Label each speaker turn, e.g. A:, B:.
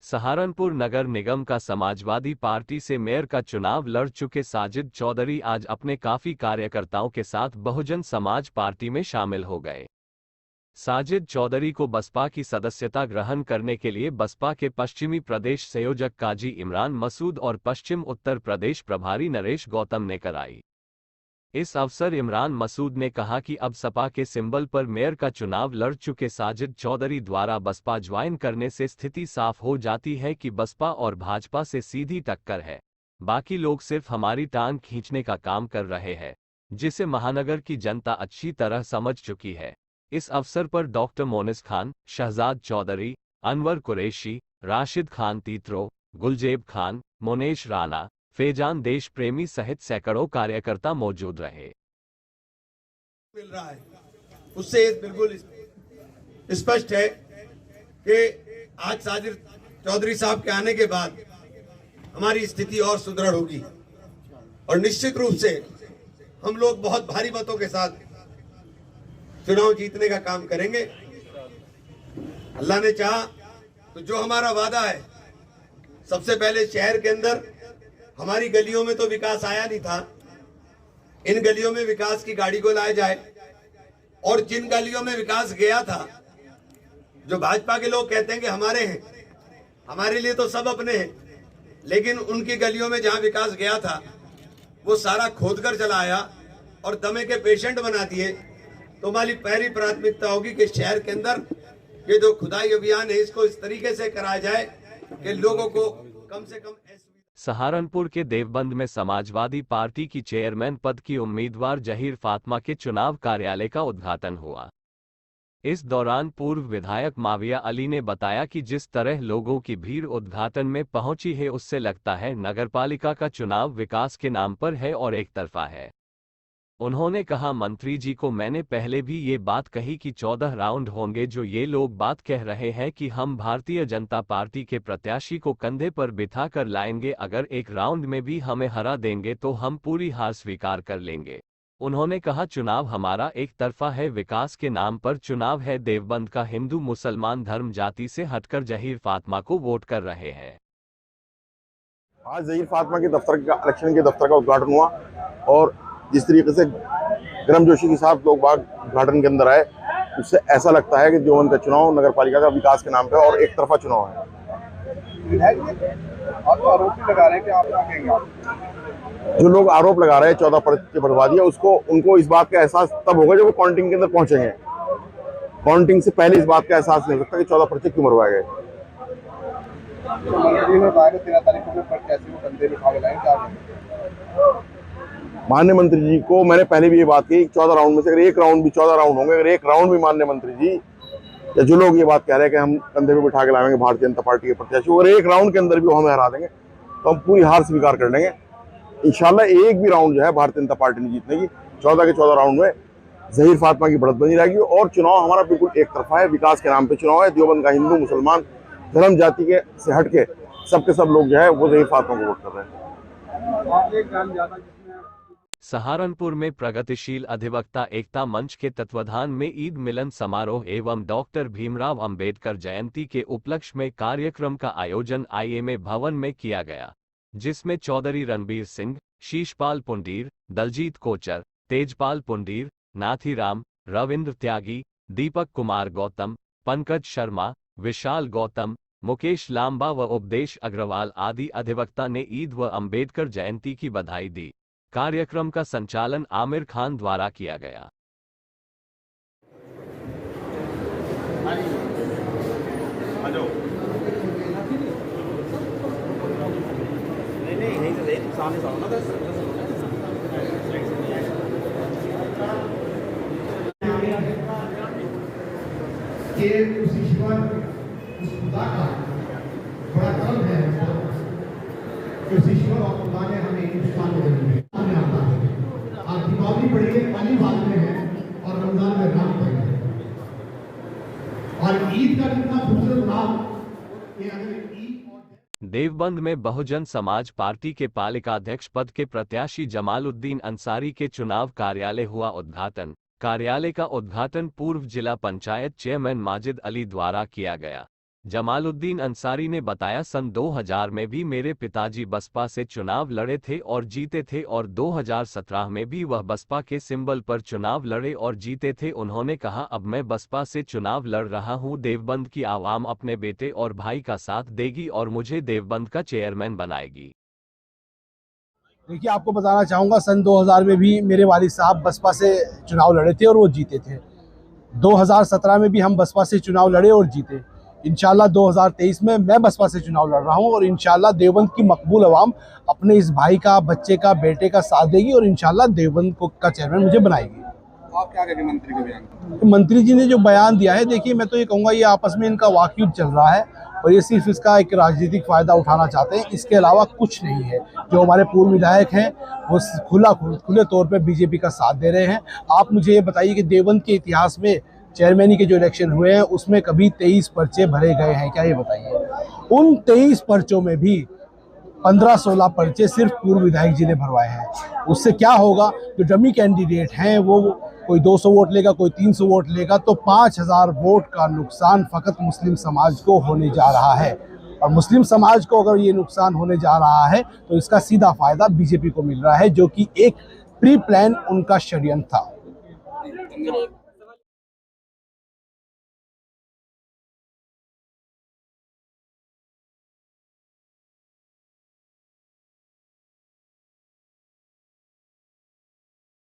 A: सहारनपुर नगर निगम का समाजवादी पार्टी से मेयर का चुनाव लड़ चुके साजिद चौधरी आज अपने काफी कार्यकर्ताओं के साथ बहुजन समाज पार्टी में शामिल हो गए। साजिद चौधरी को बसपा की सदस्यता ग्रहण करने के लिए बसपा के पश्चिमी प्रदेश संयोजक काजी इमरान मसूद और पश्चिम उत्तर प्रदेश प्रभारी नरेश गौतम ने कराई। इस अवसर इमरान मसूद ने कहा कि अब सपा के सिंबल पर मेयर का चुनाव लड़ चुके साजिद चौधरी द्वारा बसपा ज्वाइन करने से स्थिति साफ हो जाती है कि बसपा और भाजपा से सीधी टक्कर है। बाकी लोग सिर्फ हमारी टांग खींचने का काम कर रहे हैं, जिसे महानगर की जनता अच्छी तरह समझ चुकी है। इस अवसर पर डॉक्टर मोनिस खान, शहजाद चौधरी, अनवर कुरैशी, राशिद खान तीतरो, गुलजेब खान, मोनेश राणा, फैजान देश प्रेमी सहित सैकड़ों कार्यकर्ता मौजूद रहे।
B: मिल रहा है उससे बिल्कुल स्पष्ट है कि आज साजिद चौधरी साहब के आने के बाद हमारी स्थिति और सुदृढ़ होगी और निश्चित रूप से हम लोग बहुत भारी मतों के साथ चुनाव जीतने का काम करेंगे। अल्लाह ने चाहा तो जो हमारा वादा है, सबसे पहले शहर के अंदर हमारी गलियों में तो विकास आया नहीं था, इन गलियों में विकास की गाड़ी को लाया जाए और जिन गलियों में विकास गया था, जो भाजपा के लोग कहते हैं कि हमारे हैं, हमारे लिए तो सब अपने हैं, लेकिन उनकी गलियों में जहां विकास गया था वो सारा खोदकर चला आया और दमे के पेशेंट बना दिए। तो हमारी पहली प्राथमिकता होगी कि शहर के अंदर ये जो खुदाई अभियान है इसको इस तरीके से कराया जाए कि लोगों को कम से कम।
A: सहारनपुर के देवबंद में समाजवादी पार्टी की चेयरमैन पद की उम्मीदवार जहीर फातिमा के चुनाव कार्यालय का उद्घाटन हुआ। इस दौरान पूर्व विधायक माविया अली ने बताया कि जिस तरह लोगों की भीड़ उद्घाटन में पहुंची है, उससे लगता है नगरपालिका का चुनाव विकास के नाम पर है और एक तरफा है। उन्होंने कहा, मंत्री जी को मैंने पहले भी ये बात कही कि 14 राउंड होंगे। जो ये लोग बात कह रहे हैं कि हम भारतीय जनता पार्टी के प्रत्याशी को कंधे पर बिठा कर लाएंगे, अगर एक राउंड में भी हमें हरा देंगे तो हम पूरी हार स्वीकार कर लेंगे। उन्होंने कहा, चुनाव हमारा एक तरफा है, विकास के नाम पर चुनाव है। देवबंद का हिंदू मुसलमान धर्म जाति से हटकर जहीर फातिमा को वोट कर रहे हैं।
C: आज जहीर फातिमा के दफ्तर का इलेक्शन के दफ्तर का उद्घाटन हुआ और जिस तरीके से गर्मजोशी के साथ लोग बाग उद्घाटन के अंदर आए, उससे ऐसा लगता है कि जो उनका चुनाव नगर पालिका का विकास के नाम पे और एक तरफा चुनाव है।
D: आप तो आरोप भी लगा रहे हैं कि आप क्या कहेंगे?
C: जो लोग आरोप लगा रहे हैं 14 पर्चे बढ़वा दिया, उनको इस बात का एहसास तब होगा जब वो काउंटिंग के अंदर पहुंचेंगे। काउंटिंग से पहले इस बात का एहसास नहीं हो सकता कि 14 पर्चे क्यों मरवाए गए। माननीय मंत्री जी को मैंने पहले भी ये बात कही, 14 राउंड में से अगर एक राउंड भी 14 राउंड होंगे, अगर एक राउंड भी माननीय मंत्री जी या जो लोग ये बात कह रहे हैं कि हम कंधे पे बिठा के लाएंगे भारतीय जनता पार्टी के प्रत्याशी, अगर एक राउंड के अंदर भी वो हमें हरा देंगे तो हम पूरी हार स्वीकार कर लेंगे। इंशाल्लाह एक भी राउंड जो है भारतीय जनता पार्टी ने जीतने की, 14 के 14 राउंड में जहीर फातिमा की बढ़त बनी रहेगी और चुनाव हमारा बिल्कुल एक तरफा है, विकास के नाम पे चुनाव है। देवबंद का हिंदू मुसलमान धर्म जाति के से हटके सबके सब लोग जो है वो जहीर फातिमा को वोट कर रहे हैं।
A: सहारनपुर में प्रगतिशील अधिवक्ता एकता मंच के तत्वाधान में ईद मिलन समारोह एवं डॉक्टर भीमराव अंबेडकर जयंती के उपलक्ष्य में कार्यक्रम का आयोजन आईएमए भवन में किया गया, जिसमें चौधरी रणबीर सिंह, शीशपाल पुंडीर, दलजीत कोचर, तेजपाल पुंडीर, नाथीराम, रविंद्र त्यागी, दीपक कुमार गौतम, पंकज शर्मा, विशाल गौतम, मुकेश लांबा व उपदेश अग्रवाल आदि अधिवक्ता ने ईद व अंबेडकर जयंती की बधाई दी। कार्यक्रम का संचालन आमिर खान द्वारा किया गया।
E: उस ईश्वर, उस खुदा का बड़ा कर्म है कि उस ईश्वर और खुदा ने हमें हिंदुस्तान में जन्म दिया। और दीपावली पड़ी है, पहली बात में है और रमजान में रात पड़ी है और ईद का कितना खूबसूरत नाम।
A: देवबंद में बहुजन समाज पार्टी के पालिकाध्यक्ष पद के प्रत्याशी जमालुद्दीन अंसारी के चुनाव कार्यालय हुआ उद्घाटन। कार्यालय का उद्घाटन पूर्व जिला पंचायत चेयरमैन माजिद अली द्वारा किया गया। जमालुद्दीन अंसारी ने बताया, सन 2000 में भी मेरे पिताजी बसपा से चुनाव लड़े थे और जीते थे और 2017 में भी वह बसपा के सिंबल पर चुनाव लड़े और जीते थे। उन्होंने कहा, अब मैं बसपा से चुनाव लड़ रहा हूं। देवबंद की आवाम अपने बेटे और भाई का साथ देगी और मुझे देवबंद का चेयरमैन बनाएगी।
E: देखिए, आपको बताना चाहूँगा, सन 2000 में भी मेरे वालिद साहब बसपा से चुनाव लड़े थे और वो जीते थे। 2017 में भी हम बसपा से चुनाव लड़े और जीते। इंशाल्लाह 2023 में मैं बसपा से चुनाव लड़ रहा हूं और इंशाल्लाह देवबंद की मकबूल अवाम अपने इस भाई का, बच्चे का, बेटे का साथ देगी और इंशाल्लाह देवबंद का चेयरमैन मुझे बनाएगी।
D: आप क्या कहेंगे मंत्री के बयान?
E: तो मंत्री जी ने जो बयान दिया है, देखिए मैं तो ये कहूँगा, ये आपस में इनका वाकयुद्ध चल रहा है और ये सिर्फ इसका एक राजनीतिक फ़ायदा उठाना चाहते हैं, इसके अलावा कुछ नहीं है। जो हमारे पूर्व विधायक हैं वो खुले तौर पे बीजेपी का साथ दे रहे हैं। आप मुझे ये बताइए कि देवबंद के इतिहास में चेयरमैनी के जो इलेक्शन हुए हैं उसमें कभी 23 पर्चे भरे गए हैं क्या, ये बताइए। उन 23 पर्चों में भी 15-16 पर्चे सिर्फ पूर्व विधायक जी ने भरवाए हैं। उससे क्या होगा, जो डमी कैंडिडेट हैं वो कोई 200 वोट लेगा, कोई 300 वोट लेगा, तो 5000 वोट का नुकसान फ़कत मुस्लिम समाज को होने जा रहा है। और मुस्लिम समाज को अगर ये नुकसान होने जा रहा है तो इसका सीधा फ़ायदा बीजेपी को मिल रहा है, जो कि एक प्री प्लान उनका षड्यंत्र था।